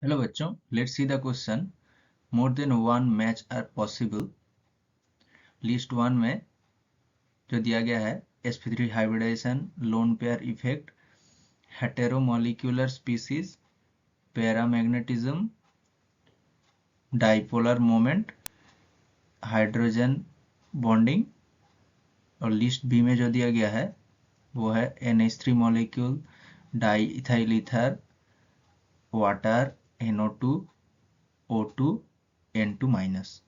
Hello बच्चों, let's see the question. More than one match are possible. List one में जो दिया गया है sp3 hybridization, lone pair effect, heteromolecular species, paramagnetism, dipolar moment, hydrogen bonding. और list B में जो दिया गया है वो है NH3 molecule, di ethyl ether, water, NO2, O2, N2 minus.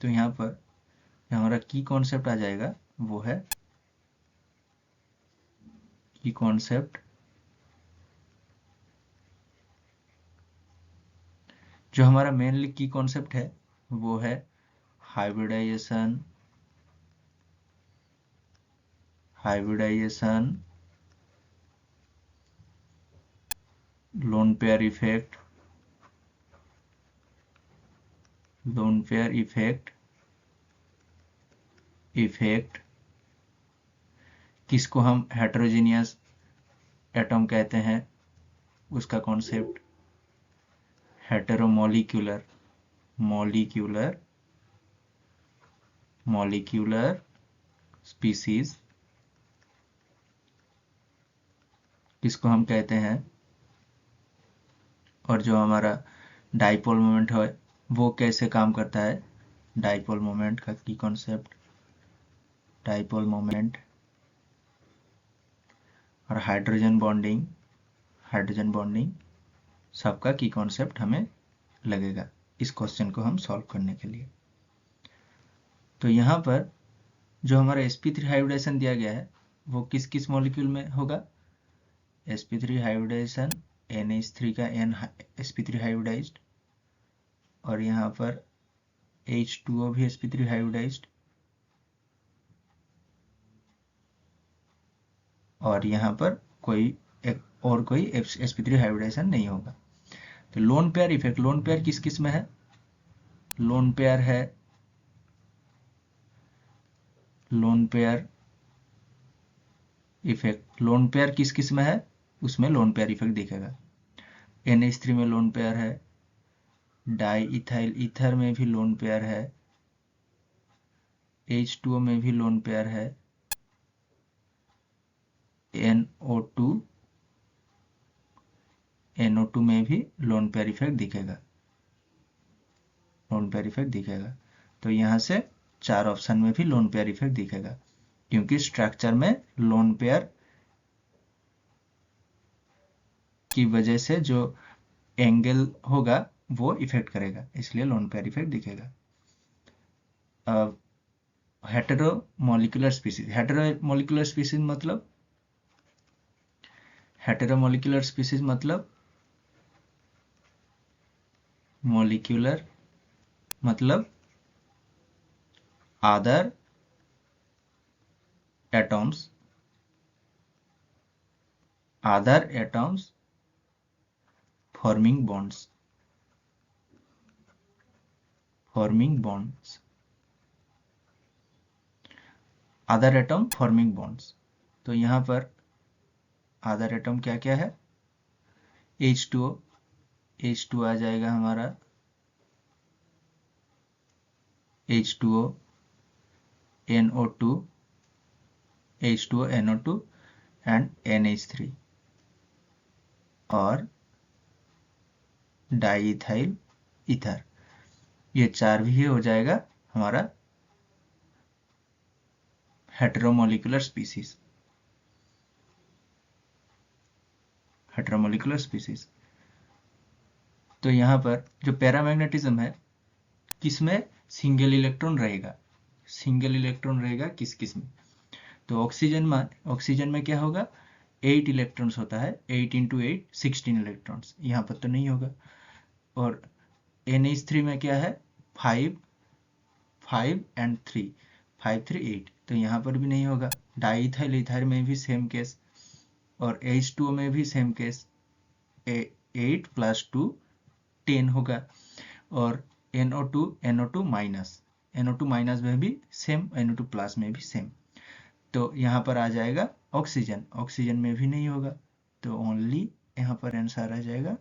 तो यहाँ पर हमारा की कॉन्सेप्ट आ जाएगा वो है की कॉन्सेप्ट। जो हमारा मेनली की कॉन्सेप्ट है वो है hybridization, lone pair effect, effect किसको हम हेटेरोजीनियस एटम कहते हैं उसका कॉन्सेप्ट, हेटेरोमोलिक्यूलर मॉलिक्यूलर स्पीसीज किसको हम कहते हैं, और जो हमारा डाइपोल मोमेंट है वो कैसे काम करता है। डाइपोल मोमेंट का की कॉन्सेप्ट, डाइपोल मोमेंट और हाइड्रोजन बॉन्डिंग सबका की कॉन्सेप्ट हमें लगेगा इस क्वेश्चन को हम सॉल्व करने के लिए। तो यहाँ पर जो हमारा sp3 हाइब्रिडाइजेशन दिया गया है वो किस किस मॉलिक्यूल में होगा। sp3 हाइब्रिडाइजेशन NH3 का N sp3 हाइब्रिडाइज्ड, और यहाँ पर H2O भी sp3 हाइब्रिडाइज्ड, और यहाँ पर कोई sp3 हाइब्रिडाइजेशन नहीं होगा। तो loan pair effect, lone pair किस किस में है। Loan pair effect, lone pair किस किस में है उसमें लोन पेयर इफेक्ट दिखेगा। NH3 में लोन पेयर है, डाई इथाइल ईथर में भी लोन पेयर है, H2O में भी लोन पेयर है, NO2 में भी लोन पेयर इफेक्ट दिखेगा। तो यहाँ से चार ऑप्शन में भी लोन पेयर इफेक्ट दिखेगा क्योंकि स्ट्रक्चर में लोन पेयर की वजह से जो एंगल होगा वो इफेक्ट करेगा, इसलिए लोन पेयर इफेक्ट दिखेगा। हेटेरोमोलिक्यूलर स्पीसीज मतलब मॉलिक्यूलर मतलब other atoms forming bonds, other atom forming bonds. तो यहाँ पर अदर एटम क्या क्या है, H2O आ जाएगा हमारा, H2O, NO2 एंड NH3 और डाईइथाइल ईथर। ये चार भी हो जाएगा हमारा हेटेरोमोलिक्यूलर स्पीसीज। तो यहाँ पर जो पैरामैग्नेटिज्म है किसमें सिंगल इलेक्ट्रॉन रहेगा किस किस में। तो ऑक्सीजन में क्या होगा, 8 इलेक्ट्रॉन्स होता है, 8 इंटू 8 16 इलेक्ट्रॉन्स, यहाँ पर तो नहीं होगा। और NH3 में क्या है, 5 एंड 3, 5 3 8, तो यहाँ पर भी नहीं होगा। डाईइथाइल ईथर में भी सेम केस, और H2O में भी सेम केस, 8 + 2 10 होगा। और NO2 माइनस में भी सेम, NO2 प्लस में भी सेम। तो यहाँ पर आ जाएगा ऑक्सीजन में भी नहीं होगा, तो ओनली यहाँ पर आंसर आ जाएगा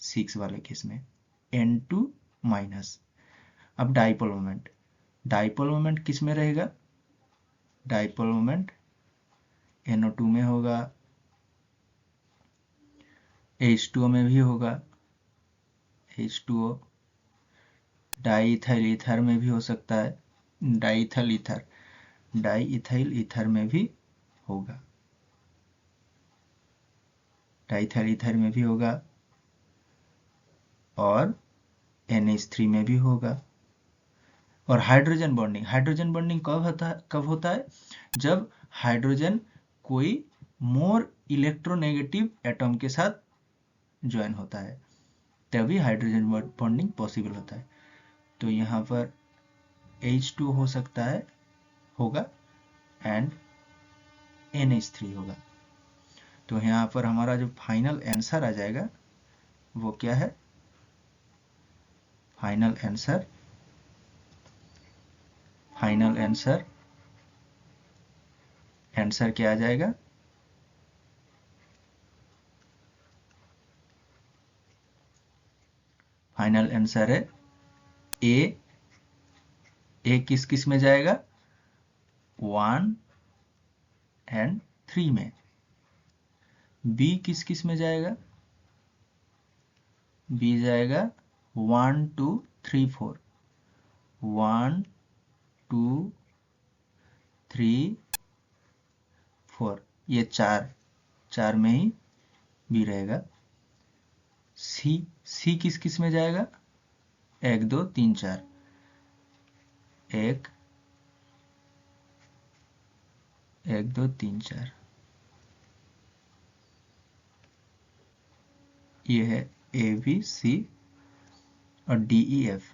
6 वाले केस में N2 माइनस। अब डाइपोल मोमेंट किस में रहेगा? डाइपोल मोमेंट NO2 में होगा, H2O में भी होगा, H2O, डाईइथाइल ईथर में भी हो सकता है, डाईइथाइल ईथर में भी होगा, डाईइथाइल ईथर में भी होगा, और NH3 में भी होगा। और हाइड्रोजन बॉन्डिंग कब होता है? जब हाइड्रोजन कोई मोर इलेक्ट्रोनेगेटिव एटम के साथ ज्वाइन होता है, तभी हाइड्रोजन बॉन्डिंग पॉसिबल होता है। तो यहाँ पर H2 हो सकता है, होगा, एंड NH3 होगा। तो यहाँ पर हमारा जो फाइनल आंसर आ जाएगा वो क्या है? फाइनल आंसर क्या आ जाएगा? फाइनल आंसर है ए किस में जाएगा? 1 एंड 3 में। बी किस में जाएगा? बी जाएगा 1 2 3 4, 1 2 3 4, ये चार में ही बी रहेगा। सी किस में जाएगा? 1 2 3 4, 1 2 3 4, ये है ए बी सी, और डी ई एफ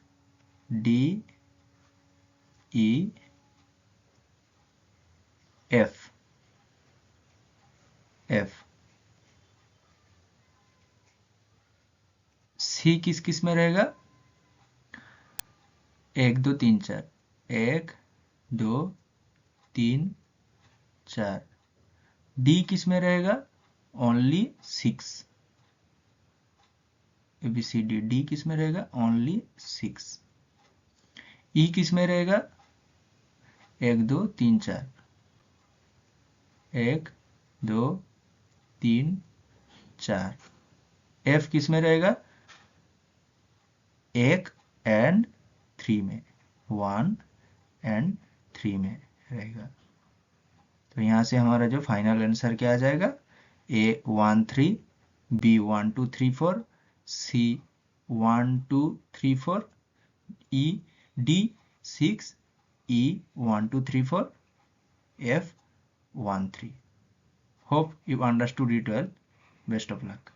सी किस में रहेगा? 1 2 3 4, 1 2 3 4। डी किस में रहेगा? ओनली 6। ABCD, डी किस में रहेगा? ओनली 6। ई किस में रहेगा? 1 2 3 4, 1 2 3 4। एफ किस में रहेगा? 1 एंड 3 में, 1 एंड 3 में रहेगा। तो यहाँ से हमारा जो फाइनल आंसर क्या आ जाएगा? A 1 3, B 1 2 3 4, C 1 2 3 4, D 6, E 1 2 3 4, F 1 3. Hope you understood it well. Best of luck.